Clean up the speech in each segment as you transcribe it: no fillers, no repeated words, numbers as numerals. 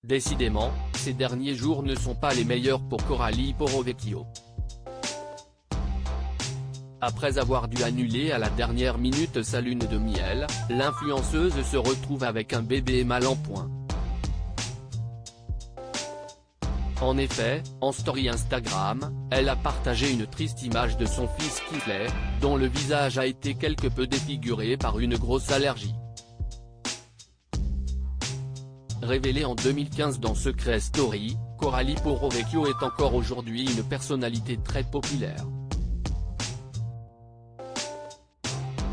Décidément, ces derniers jours ne sont pas les meilleurs pour Coralie Porro-Vecchio. Après avoir dû annuler à la dernière minute sa lune de miel, l'influenceuse se retrouve avec un bébé mal en point. En effet, en story Instagram, elle a partagé une triste image de son fils Kingsley, dont le visage a été quelque peu défiguré par une grosse allergie. Révélée en 2015 dans Secret Story, Coralie Porro-Vecchio est encore aujourd'hui une personnalité très populaire.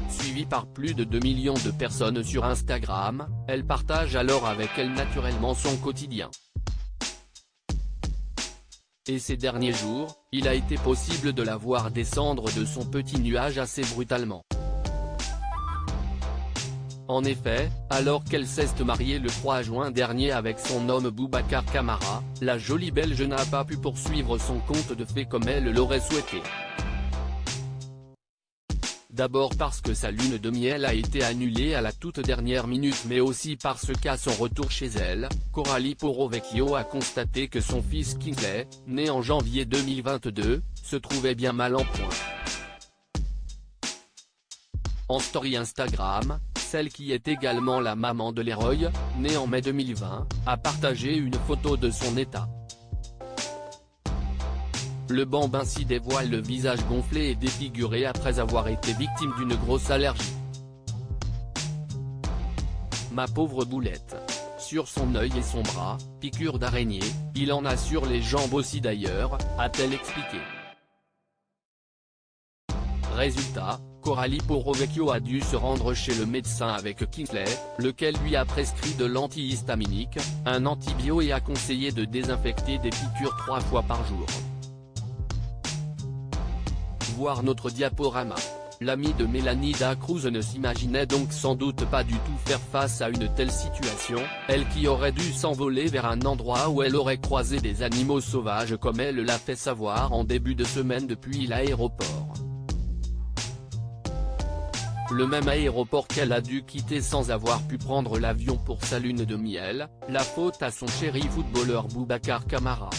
Suivie par plus de 2 millions de personnes sur Instagram, elle partage alors avec elle naturellement son quotidien. Et ces derniers jours, il a été possible de la voir descendre de son petit nuage assez brutalement. En effet, alors qu'elle s'est mariée le 3 juin dernier avec son homme Boubacar Camara, la jolie Belge n'a pas pu poursuivre son conte de fées comme elle l'aurait souhaité. D'abord parce que sa lune de miel a été annulée à la toute dernière minute, mais aussi parce qu'à son retour chez elle, Coralie Porro-Vecchio a constaté que son fils Kingsley, né en janvier 2022, se trouvait bien mal en point. En story Instagram, celle qui est également la maman de Leroy, né en mai 2020, a partagé une photo de son état. Le bambin s'y dévoile le visage gonflé et défiguré après avoir été victime d'une grosse allergie. Ma pauvre boulette. Sur son œil et son bras, piqûre d'araignée, il en a sur les jambes aussi d'ailleurs, a-t-elle expliqué. Résultat, Coralie Porro-Vecchio a dû se rendre chez le médecin avec Kingsley, lequel lui a prescrit de l'antihistaminique, un antibio et a conseillé de désinfecter des piqûres 3 fois par jour. Voir notre diaporama. L'ami de Mélanie Dacruz ne s'imaginait donc sans doute pas du tout faire face à une telle situation, elle qui aurait dû s'envoler vers un endroit où elle aurait croisé des animaux sauvages comme elle l'a fait savoir en début de semaine depuis l'aéroport. Le même aéroport qu'elle a dû quitter sans avoir pu prendre l'avion pour sa lune de miel, la faute à son chéri footballeur Boubacar Camara.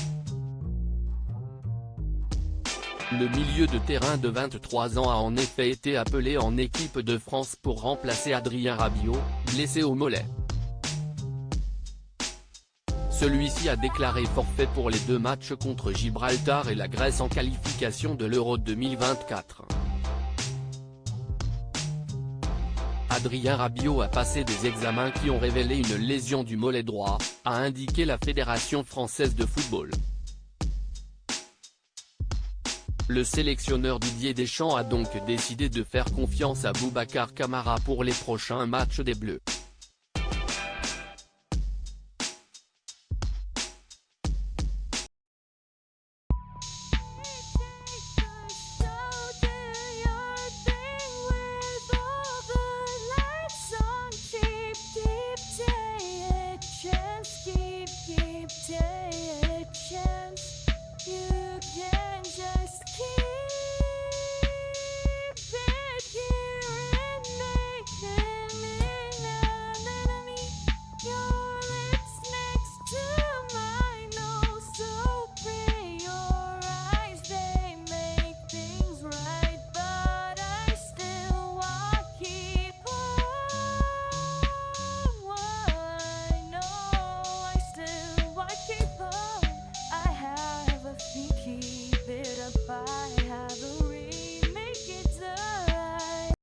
Le milieu de terrain de 23 ans a en effet été appelé en équipe de France pour remplacer Adrien Rabiot, blessé au mollet. Celui-ci a déclaré forfait pour les 2 matchs contre Gibraltar et la Grèce en qualification de l'Euro 2024. Adrien Rabiot a passé des examens qui ont révélé une lésion du mollet droit, a indiqué la Fédération française de football. Le sélectionneur Didier Deschamps a donc décidé de faire confiance à Boubacar Camara pour les prochains matchs des Bleus.